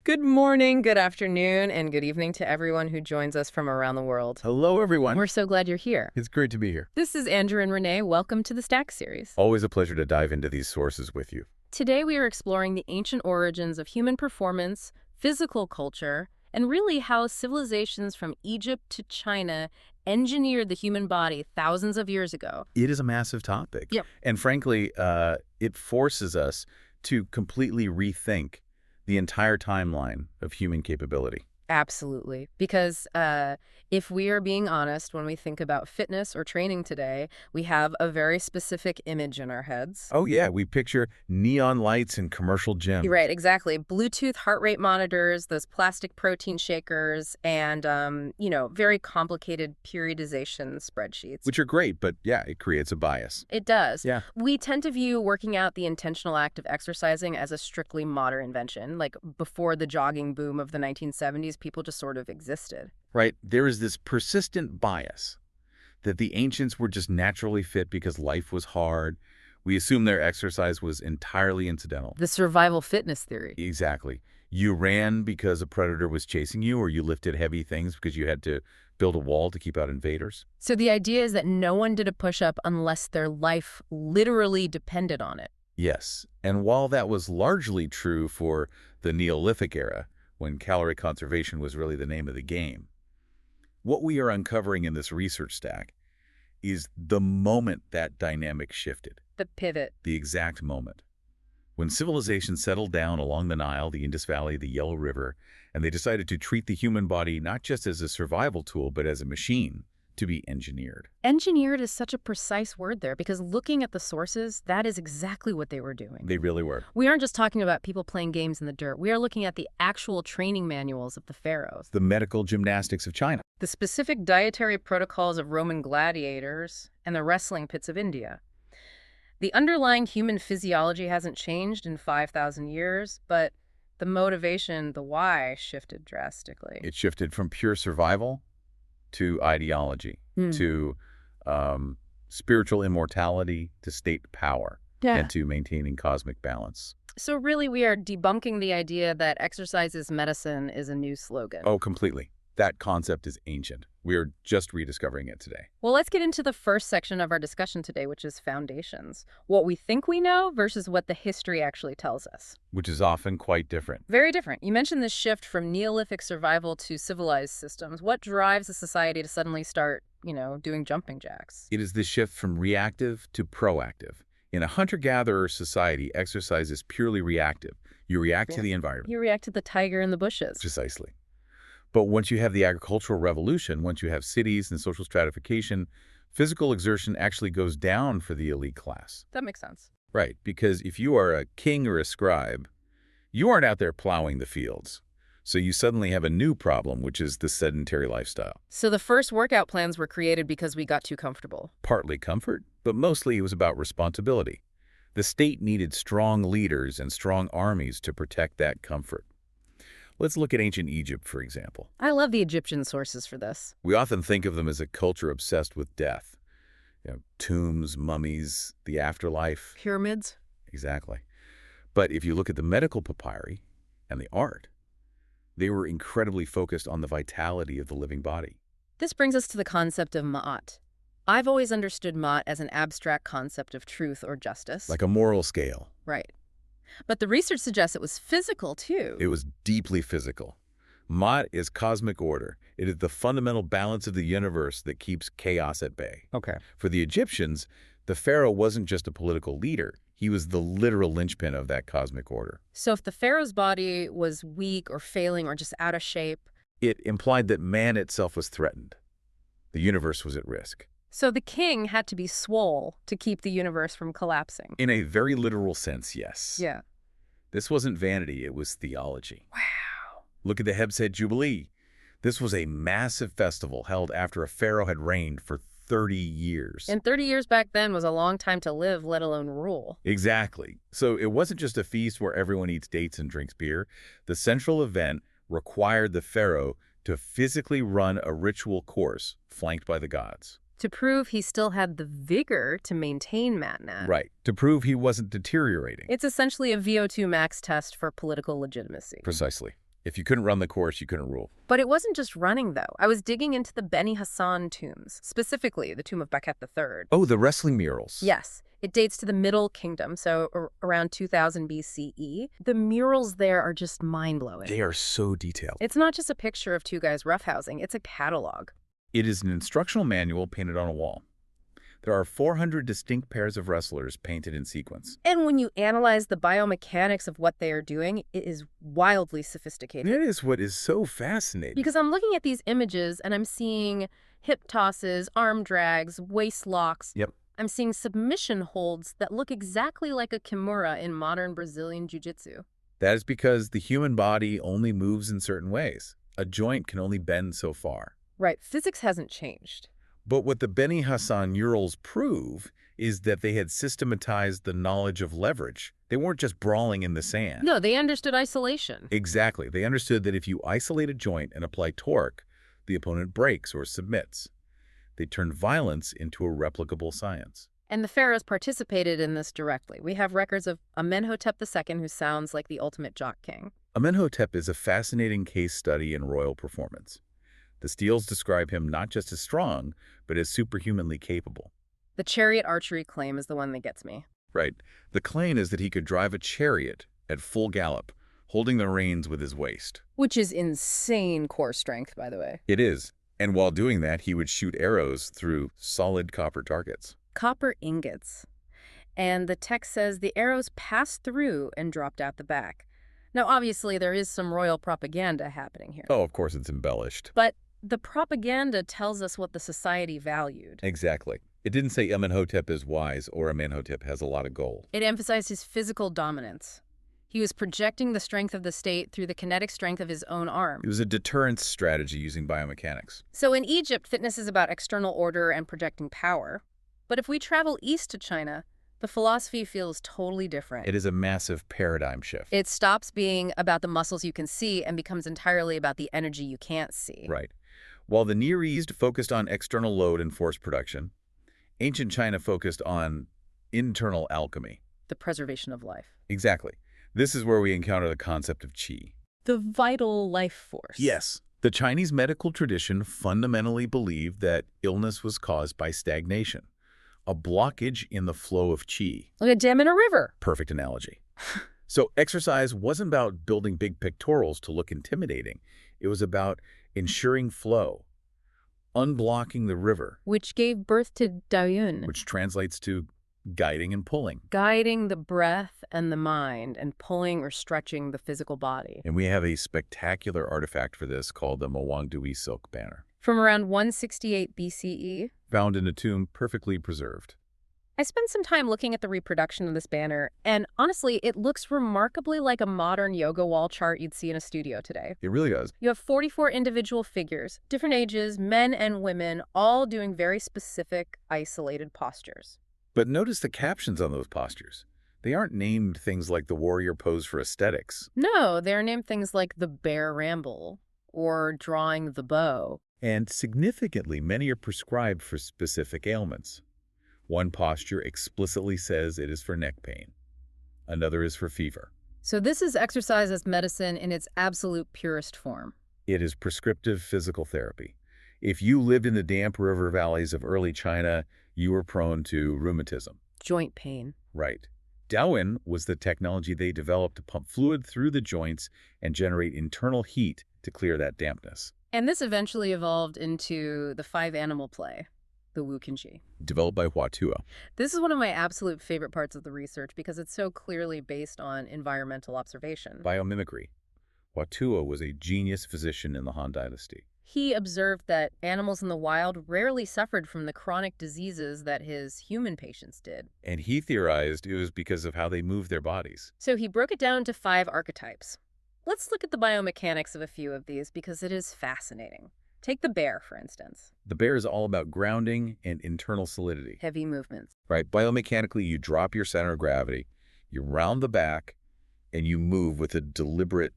Good morning, good afternoon, and good evening to everyone who joins us from around the world. Hello, everyone. We're so glad you're here. It's great to be here. This is Andrew and Renee. Welcome to the Stack series. Always a pleasure to dive into these sources with you. Today we are exploring the ancient origins of human performance, physical culture, and really how civilizations from Egypt to China engineered the human body thousands of years ago. It is a massive topic. Yep. And frankly, it forces us to completely rethink the entire timeline of human capability. Absolutely. Because if we are being honest, when we think about fitness or training today, we have a very specific image in our heads. Oh, yeah. We picture neon lights in commercial gyms. Right, exactly. Bluetooth heart rate monitors, those plastic protein shakers, and, very complicated periodization spreadsheets. Which are great, but yeah, it creates a bias. It does. Yeah. We tend to view working out, the intentional act of exercising, as a strictly modern invention. Like before the jogging boom of the 1970s, people just sort of existed. Right. There is this persistent bias that the ancients were just naturally fit because life was hard. We assume their exercise was entirely incidental. The survival fitness theory. Exactly. You ran because a predator was chasing you, or you lifted heavy things because you had to build a wall to keep out invaders. So the idea is that no one did a push-up unless their life literally depended on it. Yes. And while that was largely true for the Neolithic era, when calorie conservation was really the name of the game, what we are uncovering in this research stack is the moment that dynamic shifted. The pivot. The exact moment. When civilization settled down along the Nile, the Indus Valley, the Yellow River, and they decided to treat the human body not just as a survival tool, but as a machine to be engineered. Engineered is such a precise word there, because looking at the sources, that is exactly what they were doing. They really were. We aren't just talking about people playing games in the dirt. We are looking at the actual training manuals of the pharaohs. The medical gymnastics of China. The specific dietary protocols of Roman gladiators and the wrestling pits of India. The underlying human physiology hasn't changed in 5,000 years, but the motivation, the why, shifted drastically. It shifted from pure survival to ideology, to spiritual immortality, to state power, and to maintaining cosmic balance. So really, we are debunking the idea that exercise is medicine is a new slogan. Oh, completely. That concept is ancient. We are just rediscovering it today. Well, let's get into the first section of our discussion today, which is foundations. What we think we know versus what the history actually tells us. Which is often quite different. Very different. You mentioned this shift from Neolithic survival to civilized systems. What drives a society to suddenly start, doing jumping jacks? It is the shift from reactive to proactive. In a hunter-gatherer society, exercise is purely reactive. You react to the environment. You react to the tiger in the bushes. Precisely. But once you have the agricultural revolution, once you have cities and social stratification, physical exertion actually goes down for the elite class. That makes sense. Right, because if you are a king or a scribe, you aren't out there plowing the fields. So you suddenly have a new problem, which is the sedentary lifestyle. So the first workout plans were created because we got too comfortable. Partly comfort, but mostly it was about responsibility. The state needed strong leaders and strong armies to protect that comfort. Let's look at ancient Egypt, for example. I love the Egyptian sources for this. We often think of them as a culture obsessed with death. Tombs, mummies, the afterlife. Pyramids. Exactly. But if you look at the medical papyri and the art, they were incredibly focused on the vitality of the living body. This brings us to the concept of ma'at. I've always understood ma'at as an abstract concept of truth or justice. Like a moral scale. Right. But the research suggests it was physical, too. It was deeply physical. Ma'at is cosmic order. It is the fundamental balance of the universe that keeps chaos at bay. Okay. For the Egyptians, the pharaoh wasn't just a political leader. He was the literal linchpin of that cosmic order. So if the pharaoh's body was weak or failing or just out of shape, it implied that man itself was threatened. The universe was at risk. So the king had to be swole to keep the universe from collapsing. In a very literal sense, yes. Yeah. This wasn't vanity, it was theology. Wow. Look at the Hebsed Jubilee. This was a massive festival held after a pharaoh had reigned for 30 years. And 30 years back then was a long time to live, let alone rule. Exactly. So it wasn't just a feast where everyone eats dates and drinks beer. The central event required the pharaoh to physically run a ritual course flanked by the gods. To prove he still had the vigor to maintain Matnat. Right. To prove he wasn't deteriorating. It's essentially a VO2 max test for political legitimacy. Precisely. If you couldn't run the course, you couldn't rule. But it wasn't just running, though. I was digging into the Beni Hassan tombs, specifically the tomb of Becket III. Oh, the wrestling murals. Yes, it dates to the Middle Kingdom, so around 2000 BCE. The murals there are just mind-blowing. They are so detailed. It's not just a picture of two guys roughhousing, it's a catalog. It is an instructional manual painted on a wall. There are 400 distinct pairs of wrestlers painted in sequence. And when you analyze the biomechanics of what they are doing, it is wildly sophisticated. That is what is so fascinating. Because I'm looking at these images and I'm seeing hip tosses, arm drags, waist locks. Yep. I'm seeing submission holds that look exactly like a kimura in modern Brazilian jiu-jitsu. That is because the human body only moves in certain ways. A joint can only bend so far. Right, physics hasn't changed. But what the Beni Hassan murals prove is that they had systematized the knowledge of leverage. They weren't just brawling in the sand. No, they understood isolation. Exactly. They understood that if you isolate a joint and apply torque, the opponent breaks or submits. They turned violence into a replicable science. And the pharaohs participated in this directly. We have records of Amenhotep II, who sounds like the ultimate jock king. Amenhotep is a fascinating case study in royal performance. The steles describe him not just as strong, but as superhumanly capable. The chariot archery claim is the one that gets me. Right. The claim is that he could drive a chariot at full gallop, holding the reins with his waist. Which is insane core strength, by the way. It is. And while doing that, he would shoot arrows through solid copper targets. Copper ingots. And the text says the arrows passed through and dropped out the back. Now, obviously, there is some royal propaganda happening here. Oh, of course it's embellished. But the propaganda tells us what the society valued. Exactly. It didn't say Amenhotep is wise or Amenhotep has a lot of gold. It emphasized his physical dominance. He was projecting the strength of the state through the kinetic strength of his own arm. It was a deterrence strategy using biomechanics. So in Egypt, fitness is about external order and projecting power. But if we travel east to China, the philosophy feels totally different. It is a massive paradigm shift. It stops being about the muscles you can see and becomes entirely about the energy you can't see. Right. While the Near East focused on external load and force production, ancient China focused on internal alchemy. The preservation of life. Exactly. This is where we encounter the concept of qi. The vital life force. Yes. The Chinese medical tradition fundamentally believed that illness was caused by stagnation, a blockage in the flow of qi. Like a dam in a river. Perfect analogy. So exercise wasn't about building big pectorals to look intimidating. It was about ensuring flow, unblocking the river. Which gave birth to Daoyin. Which translates to guiding and pulling. Guiding the breath and the mind and pulling or stretching the physical body. And we have a spectacular artifact for this called the Mawangdui silk banner. From around 168 BCE. Found in a tomb perfectly preserved. I spent some time looking at the reproduction of this banner, and honestly, it looks remarkably like a modern yoga wall chart you'd see in a studio today. It really does. You have 44 individual figures, different ages, men and women, all doing very specific, isolated postures. But notice the captions on those postures. They aren't named things like the warrior pose for aesthetics. No, they're named things like the bear ramble or drawing the bow. And significantly, many are prescribed for specific ailments. One posture explicitly says it is for neck pain. Another is for fever. So this is exercise as medicine in its absolute purest form. It is prescriptive physical therapy. If you lived in the damp river valleys of early China, you were prone to rheumatism. Joint pain. Right. Daoyin was the technology they developed to pump fluid through the joints and generate internal heat to clear that dampness. And this eventually evolved into the 5-animal play, the Wu Qinji. Developed by Huatua. This is one of my absolute favorite parts of the research because it's so clearly based on environmental observation. Biomimicry. Huatua was a genius physician in the Han Dynasty. He observed that animals in the wild rarely suffered from the chronic diseases that his human patients did. And he theorized it was because of how they moved their bodies. So he broke it down to 5 archetypes. Let's look at the biomechanics of a few of these because it is fascinating. Take the bear, for instance. The bear is all about grounding and internal solidity. Heavy movements. Right. Biomechanically, you drop your center of gravity, you round the back, and you move with a deliberate,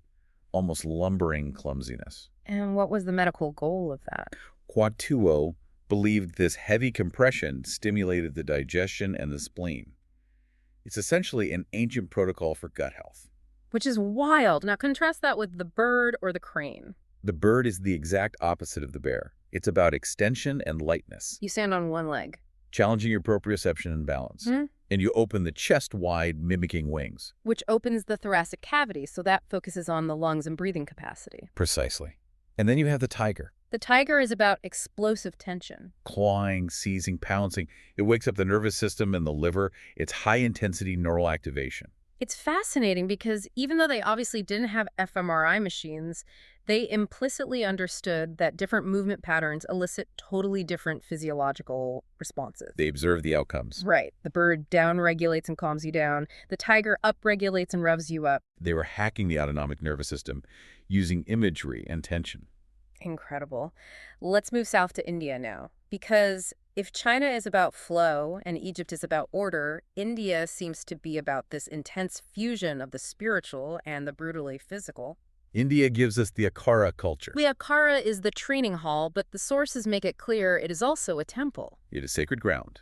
almost lumbering clumsiness. And what was the medical goal of that? Huatua believed this heavy compression stimulated the digestion and the spleen. It's essentially an ancient protocol for gut health. Which is wild. Now contrast that with the bird or the crane. The bird is the exact opposite of the bear. It's about extension and lightness, You stand on one leg. challenging your proprioception and balance. Hmm? And you open the chest wide, mimicking wings. Which opens the thoracic cavity, so that focuses on the lungs and breathing capacity. Precisely. And then you have the tiger. The tiger is about explosive tension. Clawing, seizing, pouncing. It wakes up the nervous system and the liver. It's high-intensity neural activation. It's fascinating because even though they obviously didn't have fMRI machines, they implicitly understood that different movement patterns elicit totally different physiological responses. They observe the outcomes. Right. The bird down-regulates and calms you down. The tiger up-regulates and revs you up. They were hacking the autonomic nervous system using imagery and tension. Incredible. Let's move south to India now. Because if China is about flow and Egypt is about order, India seems to be about this intense fusion of the spiritual and the brutally physical. India gives us the Akara culture. The Akara is the training hall, but the sources make it clear it is also a temple. It is sacred ground.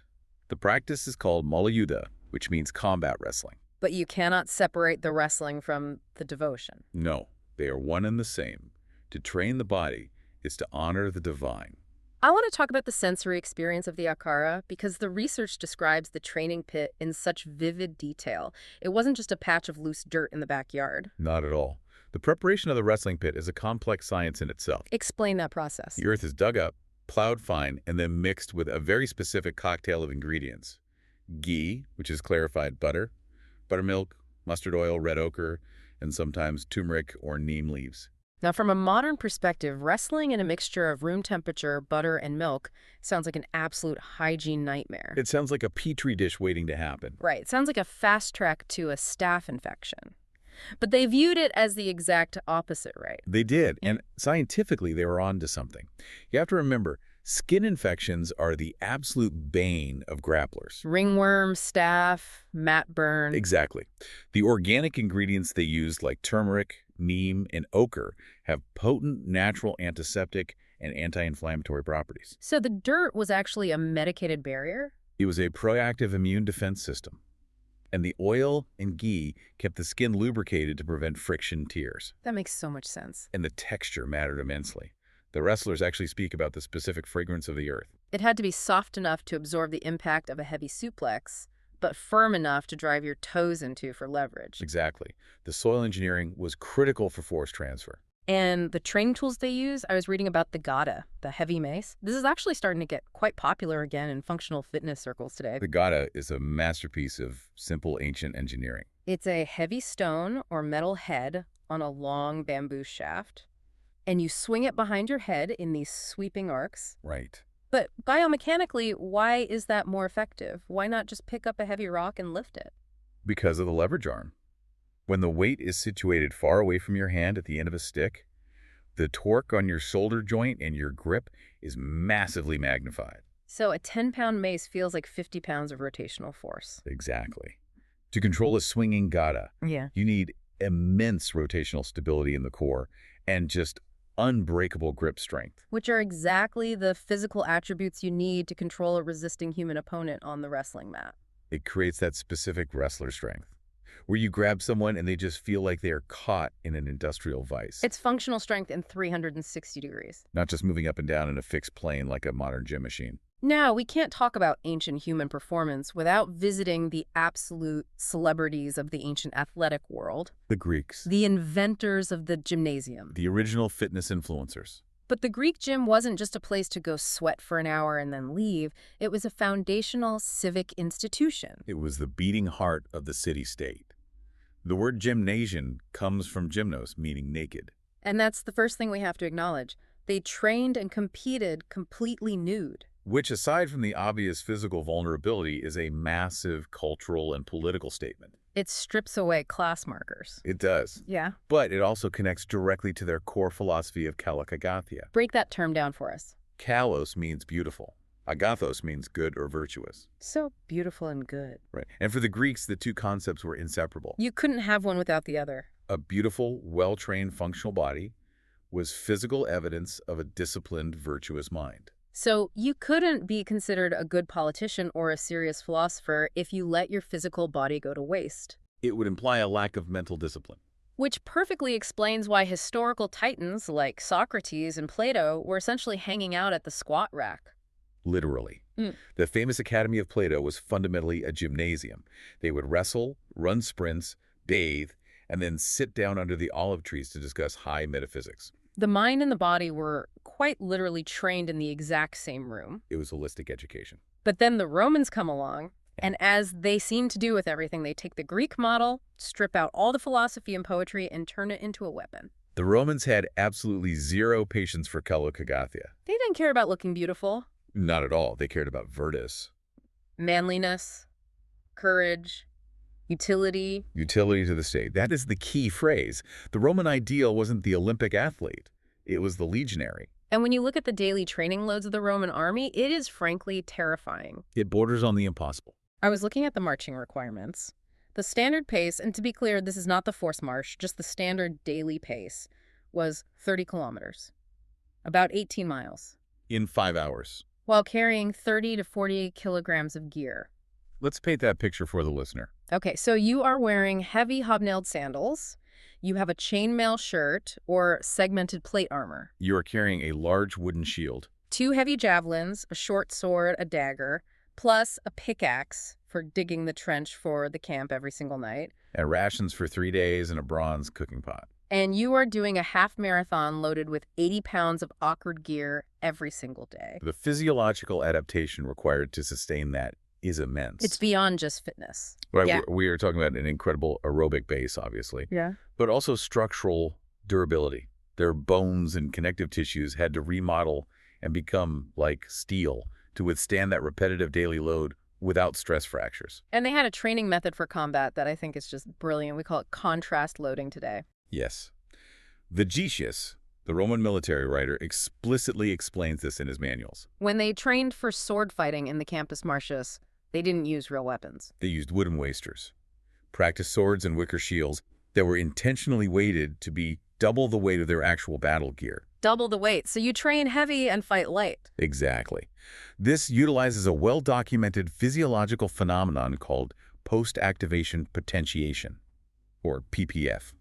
The practice is called Mallayuddha, which means combat wrestling. But you cannot separate the wrestling from the devotion. No, they are one and the same. To train the body is to honor the divine. I want to talk about the sensory experience of the Akara because the research describes the training pit in such vivid detail. It wasn't just a patch of loose dirt in the backyard. Not at all. The preparation of the wrestling pit is a complex science in itself. Explain that process. The earth is dug up, plowed fine, and then mixed with a very specific cocktail of ingredients. Ghee, which is clarified butter, buttermilk, mustard oil, red ochre, and sometimes turmeric or neem leaves. Now, from a modern perspective, wrestling in a mixture of room temperature, butter, and milk sounds like an absolute hygiene nightmare. It sounds like a petri dish waiting to happen. Right. It sounds like a fast track to a staph infection. But they viewed it as the exact opposite, right? They did, and scientifically they were on to something. You have to remember, skin infections are the absolute bane of grapplers. Ringworm, staph, mat burn. Exactly. The organic ingredients they used, like turmeric, neem, and ochre, have potent natural antiseptic and anti-inflammatory properties. So the dirt was actually a medicated barrier? It was a proactive immune defense system. And the oil and ghee kept the skin lubricated to prevent friction tears. That makes so much sense. And the texture mattered immensely. The wrestlers actually speak about the specific fragrance of the earth. It had to be soft enough to absorb the impact of a heavy suplex, but firm enough to drive your toes into for leverage. Exactly. The soil engineering was critical for force transfer. And the training tools they use, I was reading about the gada, the heavy mace. This is actually starting to get quite popular again in functional fitness circles today. The gada is a masterpiece of simple ancient engineering. It's a heavy stone or metal head on a long bamboo shaft, and you swing it behind your head in these sweeping arcs. Right. But biomechanically, why is that more effective? Why not just pick up a heavy rock and lift it? Because of the leverage arm. When the weight is situated far away from your hand at the end of a stick, the torque on your shoulder joint and your grip is massively magnified. So a 10-pound mace feels like 50 pounds of rotational force. Exactly. To control a swinging gada, you need immense rotational stability in the core and just unbreakable grip strength. Which are exactly the physical attributes you need to control a resisting human opponent on the wrestling mat. It creates that specific wrestler strength, where you grab someone and they just feel like they are caught in an industrial vice. It's functional strength in 360 degrees. Not just moving up and down in a fixed plane like a modern gym machine. Now, we can't talk about ancient human performance without visiting the absolute celebrities of the ancient athletic world. The Greeks. The inventors of the gymnasium. The original fitness influencers. But the Greek gym wasn't just a place to go sweat for an hour and then leave. It was a foundational civic institution. It was the beating heart of the city-state. The word gymnasium comes from gymnos, meaning naked. And that's the first thing we have to acknowledge. They trained and competed completely nude. Which, aside from the obvious physical vulnerability, is a massive cultural and political statement. It strips away class markers. It does. Yeah. But it also connects directly to their core philosophy of kalokagathia. Break that term down for us. Kalos means beautiful. Agathos means good or virtuous. So beautiful and good. Right. And for the Greeks, the two concepts were inseparable. You couldn't have one without the other. A beautiful, well-trained, functional body was physical evidence of a disciplined, virtuous mind. So you couldn't be considered a good politician or a serious philosopher if you let your physical body go to waste. It would imply a lack of mental discipline. Which perfectly explains why historical titans like Socrates and Plato were essentially hanging out at the squat rack. Literally. Mm. The famous Academy of Plato was fundamentally a gymnasium. They would wrestle, run sprints, bathe, and then sit down under the olive trees to discuss high metaphysics. The mind and the body were quite literally trained in the exact same room. It was holistic education. But then the Romans come along, and as they seem to do with everything, they take the Greek model, strip out all the philosophy and poetry, and turn it into a weapon. The Romans had absolutely zero patience for kalokagathia. They didn't care about looking beautiful. Not at all. They cared about virtus. Manliness, courage, utility. Utility to the state. That is the key phrase. The Roman ideal wasn't the Olympic athlete. It was the legionary. And when you look at the daily training loads of the Roman army, it is frankly terrifying. It borders on the impossible. I was looking at the marching requirements. The standard pace, and to be clear, this is not the forced march, just the standard daily pace, was 30 kilometers, about 18 miles, In 5 hours. while carrying 30 to 40 kilograms of gear. Let's paint that picture for the listener. Okay, so you are wearing heavy hobnailed sandals, you have a chainmail shirt or segmented plate armor, You are carrying a large wooden shield. 2 heavy javelins, a short sword, a dagger, plus a pickaxe for digging the trench for the camp every single night. And rations for 3 days and a bronze cooking pot. And you are doing a half marathon loaded with 80 pounds of awkward gear every single day. The physiological adaptation required to sustain that is immense. It's beyond just fitness. Right, Yeah. we are talking about an incredible aerobic base, obviously, Yeah. but also structural durability. Their bones and connective tissues had to remodel and become like steel to withstand that repetitive daily load without stress fractures. And they had a training method for combat that I think is just brilliant. We call it contrast loading today. Yes. Vegetius, the Roman military writer, explicitly explains this in his manuals. When they trained for sword fighting in the Campus Martius, they didn't use real weapons. They used wooden wasters, practiced swords and wicker shields that were intentionally weighted to be double the weight of their actual battle gear. Double the weight, so you train heavy and fight light. Exactly. This utilizes a well-documented physiological phenomenon called post-activation potentiation, or PPF.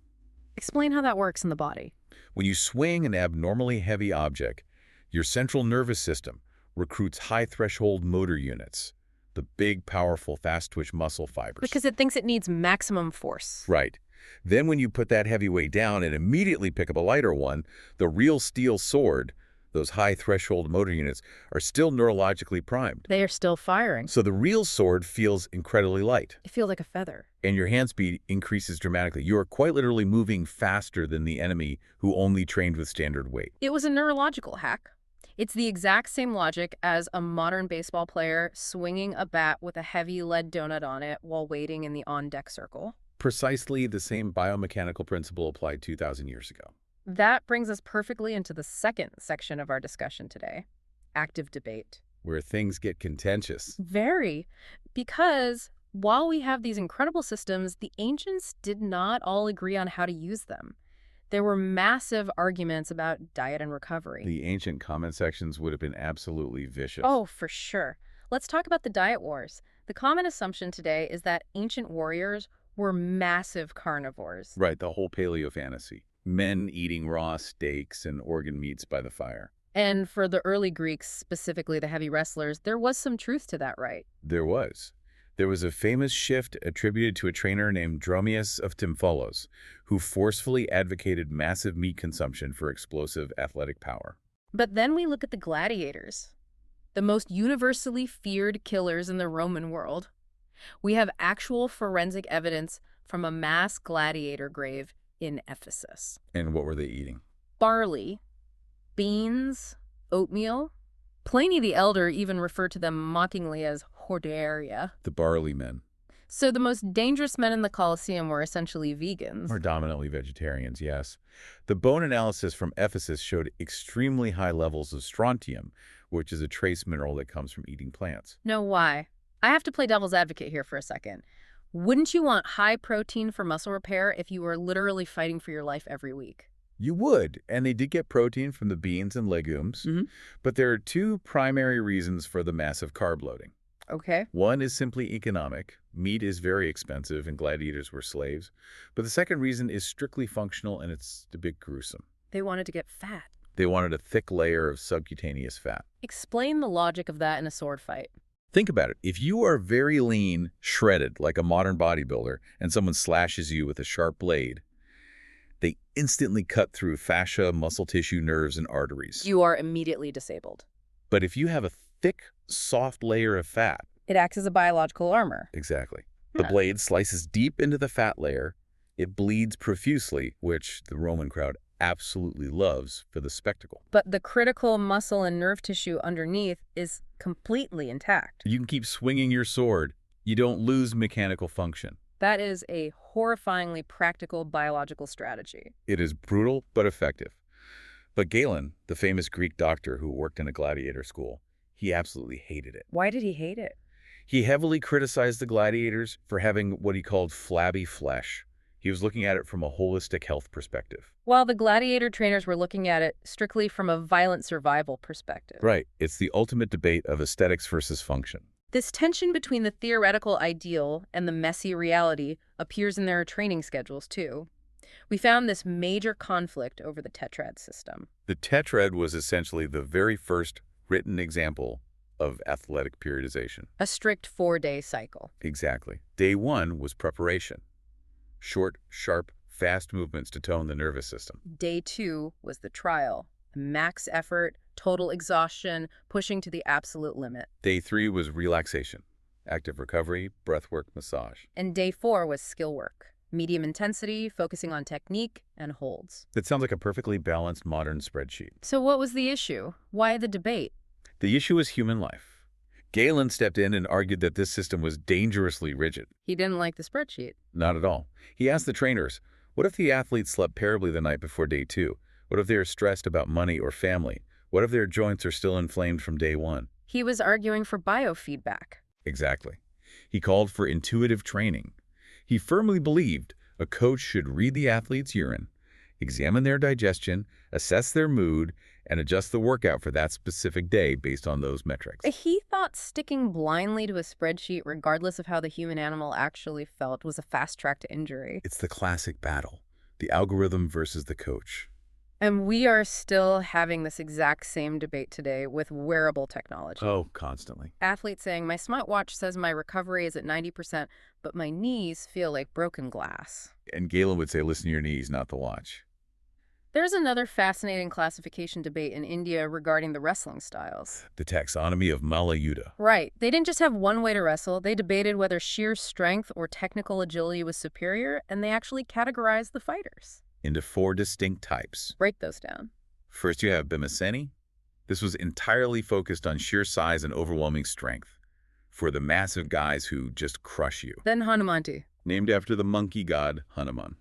Explain how that works in the body. When you swing an abnormally heavy object, your central nervous system recruits high-threshold motor units, the big, powerful, fast-twitch muscle fibers. Because it thinks it needs maximum force. Right. Then when you put that heavy weight down and immediately pick up a lighter one, the real steel sword, those high-threshold motor units, are still neurologically primed. They are still firing. So the real sword feels incredibly light, It feels like a feather. and your hand speed increases dramatically. You are quite literally moving faster than the enemy who only trained with standard weight. It was a neurological hack. It's the exact same logic as a modern baseball player swinging a bat with a heavy lead donut on it while waiting in the on-deck circle. Precisely the same biomechanical principle applied 2,000 years ago. That brings us perfectly into the second section of our discussion today, active debate. Where things get contentious. Very, because while we have these incredible systems, the ancients did not all agree on how to use them. There were massive arguments about diet and recovery. The ancient comment sections would have been absolutely vicious. Oh, for sure. Let's talk about the diet wars. The common assumption today is that ancient warriors were massive carnivores. Right, the whole paleo fantasy. Men eating raw steaks and organ meats by the fire. And for the early Greeks, specifically the heavy wrestlers, there was some truth to that, right? There was. There was a famous shift attributed to a trainer named Dromius of Tympholos, who forcefully advocated massive meat consumption for explosive athletic power. But then we look at the gladiators, the most universally feared killers in the Roman world. We have actual forensic evidence from a mass gladiator grave in Ephesus. And what were they eating? Barley, beans, oatmeal. Pliny the Elder even referred to them mockingly as hordearia. The barley men. So the most dangerous men in the Colosseum were essentially vegans. Predominantly vegetarians, yes. The bone analysis from Ephesus showed extremely high levels of strontium, which is a trace mineral that comes from eating plants. No, why? I have to play devil's advocate here for a second. Wouldn't you want high protein for muscle repair if you were literally fighting for your life every week? You would, and they did get protein from the beans and legumes, but there are two primary reasons for the massive carb loading. Okay. One is simply economic. Meat is very expensive and gladiators were slaves. But the second reason is strictly functional and it's a bit gruesome. They wanted to get fat. They wanted a thick layer of subcutaneous fat. Explain the logic of that in a sword fight. Think about it. If you are very lean, shredded, like a modern bodybuilder, and someone slashes you with a sharp blade, they instantly cut through fascia, muscle tissue, nerves, and arteries. You are immediately disabled. But if you have a thick, soft layer of fat... It acts as a biological armor. Exactly. The Huh. blade slices deep into the fat layer. It bleeds profusely, which the Roman crowd absolutely loves for the spectacle. But the critical muscle and nerve tissue underneath is completely intact. You can keep swinging your sword. You don't lose mechanical function. That is a horrifyingly practical biological strategy. It is brutal but effective. But Galen, the famous Greek doctor who worked in a gladiator school, he absolutely hated it. Why did he hate it? He heavily criticized the gladiators for having what he called flabby flesh. He was looking at it from a holistic health perspective. While the gladiator trainers were looking at it strictly from a violent survival perspective. Right. It's the ultimate debate of aesthetics versus function. This tension between the theoretical ideal and the messy reality appears in their training schedules, too. We found this major conflict over the tetrad system. The tetrad was essentially the very first written example of athletic periodization. A strict 4-day cycle. Exactly. Day 1 was preparation. Short, sharp, fast movements to tone the nervous system. Day 2 was the trial. Max effort, total exhaustion, pushing to the absolute limit. Day 3 was relaxation, active recovery, breathwork, massage. And Day 4 was skill work. Medium intensity, focusing on technique and holds. That sounds like a perfectly balanced modern spreadsheet. So what was the issue? Why the debate? The issue is human life. Galen stepped in and argued that this system was dangerously rigid. He didn't like the spreadsheet. Not at all. He asked the trainers, what if the athletes slept terribly the night before day 2? What if they are stressed about money or family? What if their joints are still inflamed from day 1? He was arguing for biofeedback. Exactly. He called for intuitive training. He firmly believed a coach should read the athlete's urine, examine their digestion, assess their mood, and adjust the workout for that specific day based on those metrics. He thought sticking blindly to a spreadsheet, regardless of how the human animal actually felt, was a fast track to injury. It's the classic battle, the algorithm versus the coach. And we are still having this exact same debate today with wearable technology. Oh, constantly. Athletes saying, my smartwatch says my recovery is at 90%, but my knees feel like broken glass. And Galen would say, listen to your knees, not the watch. There's another fascinating classification debate in India regarding the wrestling styles. The taxonomy of Malayuddha. Right. They didn't just have one way to wrestle. They debated whether sheer strength or technical agility was superior, and they actually categorized the fighters. Into 4 distinct types. Break those down. First, you have Bhimaseni. This was entirely focused on sheer size and overwhelming strength for the massive guys who just crush you. Then Hanumanti. Named after the monkey god Hanuman.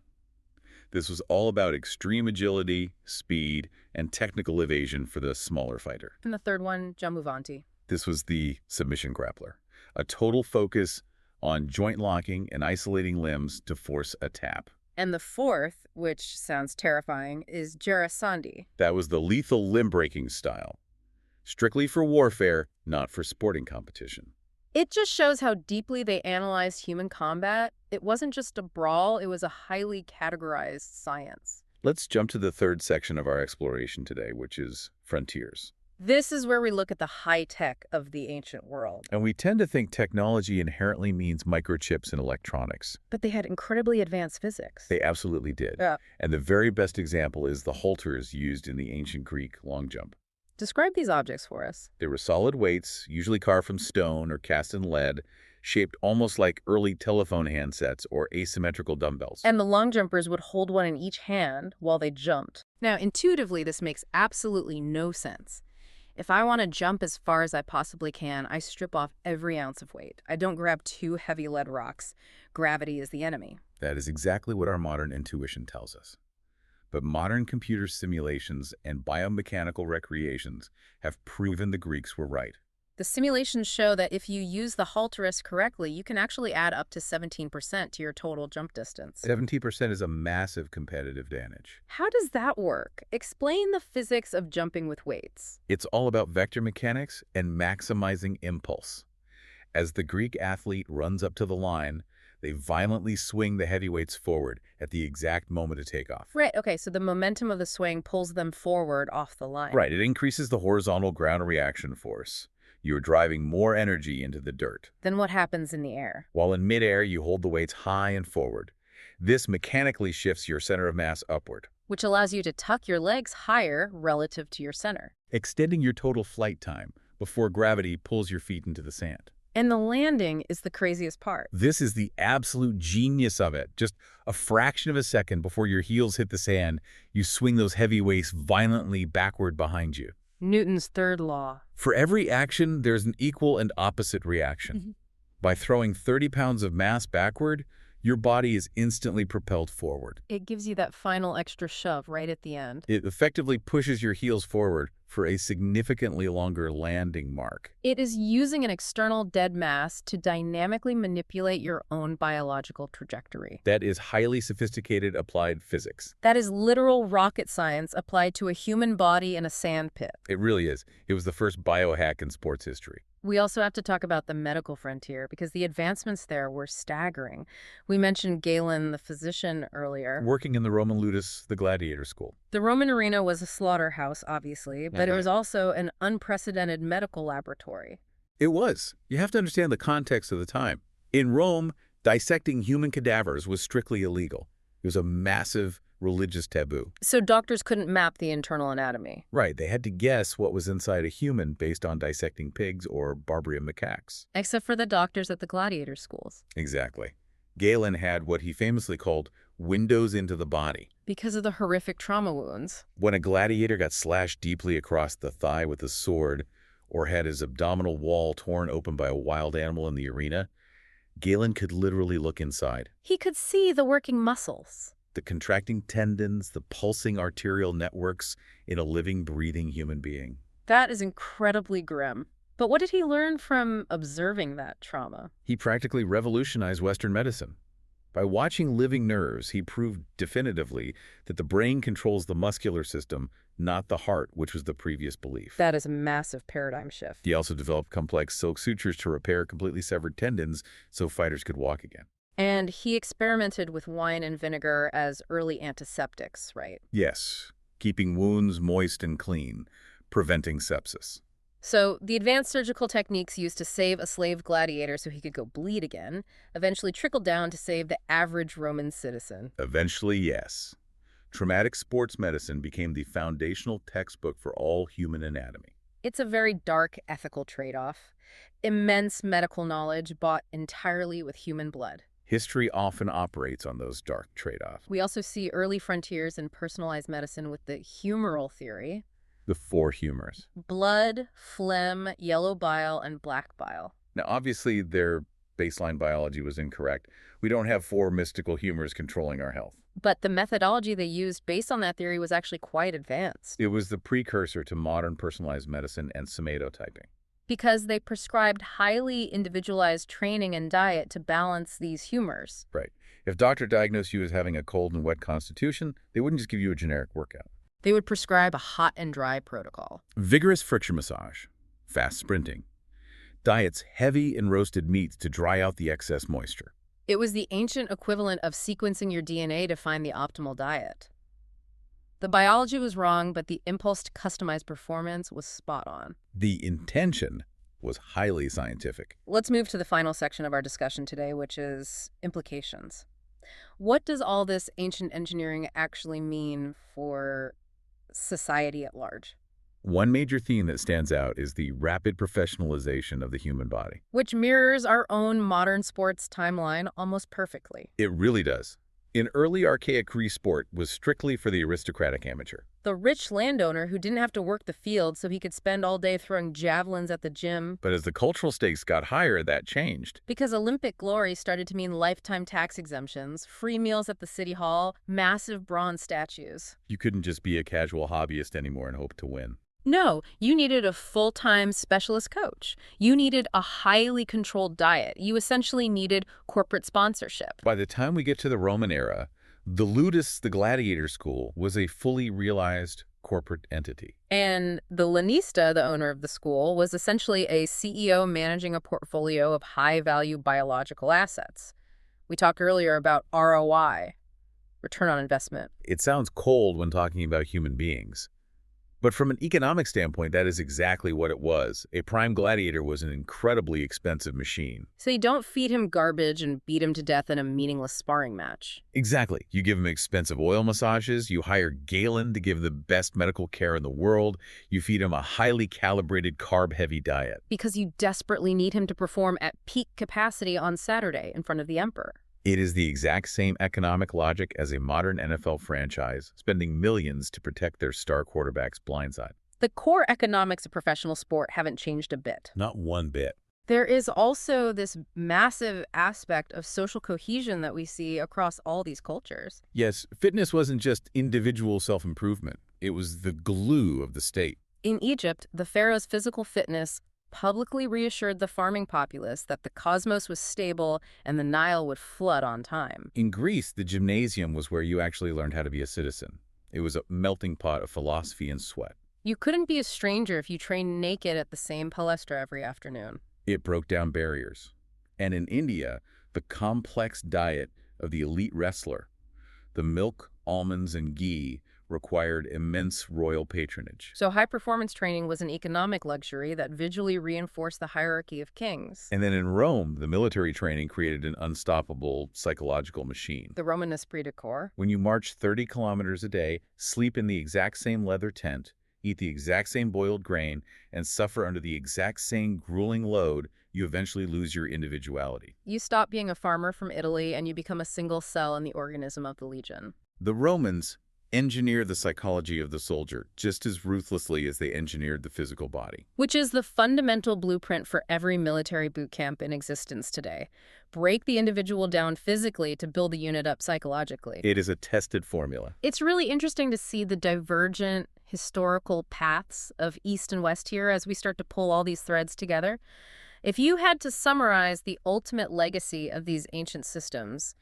This was all about extreme agility, speed, and technical evasion for the smaller fighter. And the third one, Jambuvanti. This was the submission grappler, a total focus on joint locking and isolating limbs to force a tap. And the fourth, which sounds terrifying, is Jarasandhi. That was the lethal limb-breaking style. Strictly for warfare, not for sporting competition. It just shows how deeply they analyzed human combat. It wasn't just a brawl, it was a highly categorized science. Let's jump to the third section of our exploration today, which is frontiers. This is where we look at the high tech of the ancient world. And we tend to think technology inherently means microchips and electronics. But they had incredibly advanced physics. They absolutely did. Yeah. And the very best example is the halters used in the ancient Greek long jump. Describe these objects for us. They were solid weights, usually carved from stone or cast in lead, shaped almost like early telephone handsets or asymmetrical dumbbells. And the long jumpers would hold one in each hand while they jumped. Now, intuitively, this makes absolutely no sense. If I want to jump as far as I possibly can, I strip off every ounce of weight. I don't grab 2 heavy lead rocks. Gravity is the enemy. That is exactly what our modern intuition tells us. But modern computer simulations and biomechanical recreations have proven the Greeks were right. The simulations show that if you use the halterist correctly, you can actually add up to 17% to your total jump distance. 70% is a massive competitive advantage. How does that work? Explain the physics of jumping with weights. It's all about vector mechanics and maximizing impulse. As the Greek athlete runs up to the line, they violently swing the heavyweights forward at the exact moment of takeoff. Right, okay, so the momentum of the swing pulls them forward off the line. Right, it increases the horizontal ground reaction force. You're driving more energy into the dirt. Then what happens in the air? While in midair, you hold the weights high and forward. This mechanically shifts your center of mass upward, Which allows you to tuck your legs higher relative to your center. extending your total flight time before gravity pulls your feet into the sand. And the landing is the craziest part. This is the absolute genius of it. Just a fraction of a second before your heels hit the sand, you swing those heavy weights violently backward behind you. Newton's third law. For every action, there's an equal and opposite reaction. By throwing 30 pounds of mass backward, your body is instantly propelled forward. It gives you that final extra shove right at the end. It effectively pushes your heels forward for a significantly longer landing mark. It is using an external dead mass to dynamically manipulate your own biological trajectory. That is highly sophisticated applied physics. That is literal rocket science applied to a human body in a sand pit. It really is. It was the first biohack in sports history. We also have to talk about the medical frontier because the advancements there were staggering. We mentioned Galen, the physician, earlier. Working in the Roman ludus, the gladiator school. The Roman arena was a slaughterhouse, obviously, but it was also an unprecedented medical laboratory. It was. You have to understand the context of the time. In Rome, dissecting human cadavers was strictly illegal. It was a massive religious taboo. So doctors couldn't map the internal anatomy. Right, they had to guess what was inside a human based on dissecting pigs or barbarian macaques. Except for the doctors at the gladiator schools. Exactly. Galen had what he famously called windows into the body. Because of the horrific trauma wounds. When a gladiator got slashed deeply across the thigh with a sword or had his abdominal wall torn open by a wild animal in the arena, Galen could literally look inside. He could see the working muscles. The contracting tendons, the pulsing arterial networks in a living, breathing human being. That is incredibly grim. But what did he learn from observing that trauma? He practically revolutionized Western medicine. By watching living nerves, he proved definitively that the brain controls the muscular system, not the heart, which was the previous belief. That is a massive paradigm shift. He also developed complex silk sutures to repair completely severed tendons so fighters could walk again. And he experimented with wine and vinegar as early antiseptics, right? Yes, keeping wounds moist and clean, preventing sepsis. So the advanced surgical techniques used to save a slave gladiator so he could go bleed again eventually trickled down to save the average Roman citizen. Eventually, yes. Traumatic sports medicine became the foundational textbook for all human anatomy. It's a very dark ethical trade-off. Immense medical knowledge bought entirely with human blood. History often operates on those dark trade-offs. We also see early frontiers in personalized medicine with the humoral theory. The four humours. Blood, phlegm, yellow bile, and black bile. Now, obviously, their baseline biology was incorrect. We don't have four mystical humours controlling our health. But the methodology they used based on that theory was actually quite advanced. It was the precursor to modern personalized medicine and somatotyping. Because they prescribed highly individualized training and diet to balance these humours. Right. If a doctor diagnosed you as having a cold and wet constitution, they wouldn't just give you a generic workout. They would prescribe a hot and dry protocol. Vigorous friction massage, fast sprinting, diets heavy in roasted meats to dry out the excess moisture. It was the ancient equivalent of sequencing your DNA to find the optimal diet. The biology was wrong, but the impulse to customize performance was spot on. The intention was highly scientific. Let's move to the final section of our discussion today, which is implications. What does all this ancient engineering actually mean for society at large? One major theme that stands out is the rapid professionalization of the human body. Which mirrors our own modern sports timeline almost perfectly. It really does. In early archaic Greece, sport was strictly for the aristocratic amateur. The rich landowner who didn't have to work the field so he could spend all day throwing javelins at the gym. But as the cultural stakes got higher, that changed. Because Olympic glory started to mean lifetime tax exemptions, free meals at the city hall, massive bronze statues. You couldn't just be a casual hobbyist anymore and hope to win. No, you needed a full-time specialist coach. You needed a highly controlled diet. You essentially needed corporate sponsorship. By the time we get to the Roman era, the ludus, the gladiator school, was a fully realized corporate entity. And the Lanista, the owner of the school, was essentially a CEO managing a portfolio of high-value biological assets. We talked earlier about ROI, return on investment. It sounds cold when talking about human beings. But from an economic standpoint, that is exactly what it was. A prime gladiator was an incredibly expensive machine. So you don't feed him garbage and beat him to death in a meaningless sparring match. Exactly. You give him expensive oil massages, you hire Galen to give the best medical care in the world, you feed him a highly calibrated carb-heavy diet. Because you desperately need him to perform at peak capacity on Saturday in front of the emperor. It is the exact same economic logic as a modern NFL franchise, spending millions to protect their star quarterback's blind side. The core economics of professional sport haven't changed a bit. Not one bit. There is also this massive aspect of social cohesion that we see across all these cultures. Yes, fitness wasn't just individual self-improvement. It was the glue of the state. In Egypt, the pharaoh's physical fitness publicly reassured the farming populace that the cosmos was stable and the Nile would flood on time. In Greece, the gymnasium was where you actually learned how to be a citizen. It was a melting pot of philosophy and sweat. You couldn't be a stranger if you trained naked at the same palestra every afternoon. It broke down barriers. And in India, the complex diet of the elite wrestler, the milk, almonds, and ghee, required immense royal patronage. So high-performance training was an economic luxury that visually reinforced the hierarchy of kings. And then in Rome, the military training created an unstoppable psychological machine. The Roman esprit de corps. When you march 30 kilometers a day, sleep in the exact same leather tent, eat the exact same boiled grain, and suffer under the exact same grueling load, you eventually lose your individuality. You stop being a farmer from Italy and you become a single cell in the organism of the legion. The Romans engineered the psychology of the soldier just as ruthlessly as they engineered the physical body. Which is the fundamental blueprint for every military boot camp in existence today. Break the individual down physically to build the unit up psychologically. It is a tested formula. It's really interesting to see the divergent historical paths of East and West here as we start to pull all these threads together. If you had to summarize the ultimate legacy of these ancient systems,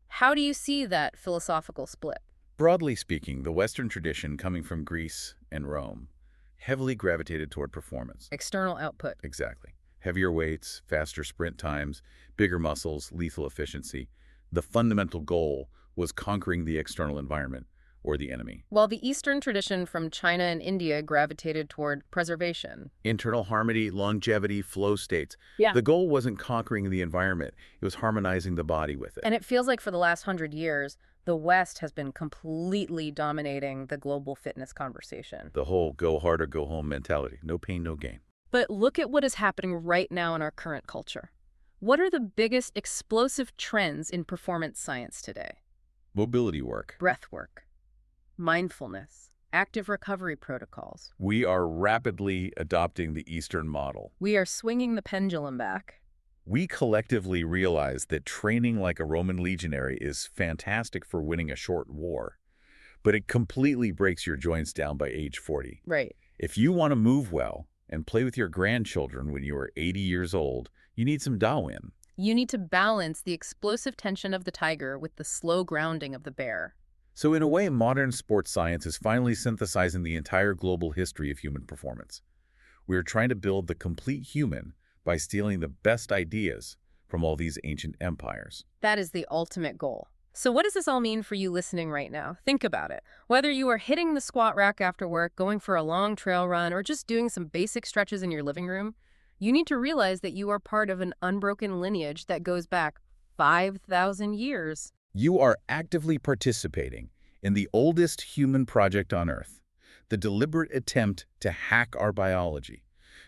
how do you see that philosophical split? Broadly speaking, the Western tradition coming from Greece and Rome heavily gravitated toward performance. External output. Exactly. Heavier weights, faster sprint times, bigger muscles, lethal efficiency. The fundamental goal was conquering the external environment or the enemy. While the Eastern tradition from China and India gravitated toward preservation. Internal harmony, longevity, flow states. Yeah. The goal wasn't conquering the environment. It was harmonizing the body with it. And it feels like for the last 100 years, the West has been completely dominating the global fitness conversation. The whole go hard or go home mentality. No pain, no gain. But look at what is happening right now in our current culture. What are the biggest explosive trends in performance science today? Mobility work. Breath work, mindfulness, active recovery protocols. We are rapidly adopting the Eastern model. We are swinging the pendulum back. We collectively realize that training like a Roman legionary is fantastic for winning a short war, but it completely breaks your joints down by age 40. Right. If you want to move well and play with your grandchildren when you are 80 years old, you need some Daoyin. You need to balance the explosive tension of the tiger with the slow grounding of the bear. So in a way, modern sports science is finally synthesizing the entire global history of human performance. We are trying to build the complete human by stealing the best ideas from all these ancient empires. That is the ultimate goal. So what does this all mean for you listening right now? Think about it. Whether you are hitting the squat rack after work, going for a long trail run, or just doing some basic stretches in your living room, you need to realize that you are part of an unbroken lineage that goes back 5,000 years. You are actively participating in the oldest human project on Earth, the deliberate attempt to hack our biology,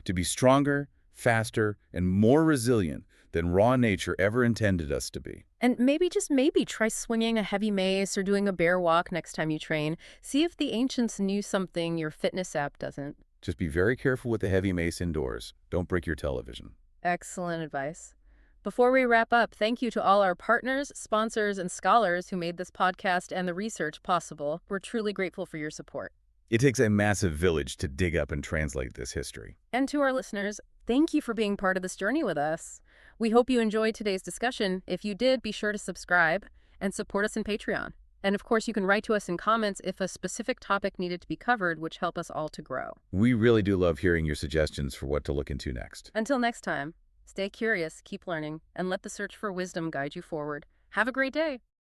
to be stronger, faster, and more resilient than raw nature ever intended us to be. And maybe, just maybe, try swinging a heavy mace or doing a bear walk next time you train. See if the ancients knew something your fitness app doesn't. Just be very careful with the heavy mace indoors. Don't break your television. Excellent advice. Before we wrap up, thank you to all our partners, sponsors, and scholars who made this podcast and the research possible. We're truly grateful for your support. It takes a massive village to dig up and translate this history. And to our listeners, thank you for being part of this journey with us. We hope you enjoyed today's discussion. If you did, be sure to subscribe and support us in Patreon. And of course, you can write to us in comments if a specific topic needed to be covered, which help us all to grow. We really do love hearing your suggestions for what to look into next. Until next time, stay curious, keep learning, and let the search for wisdom guide you forward. Have a great day.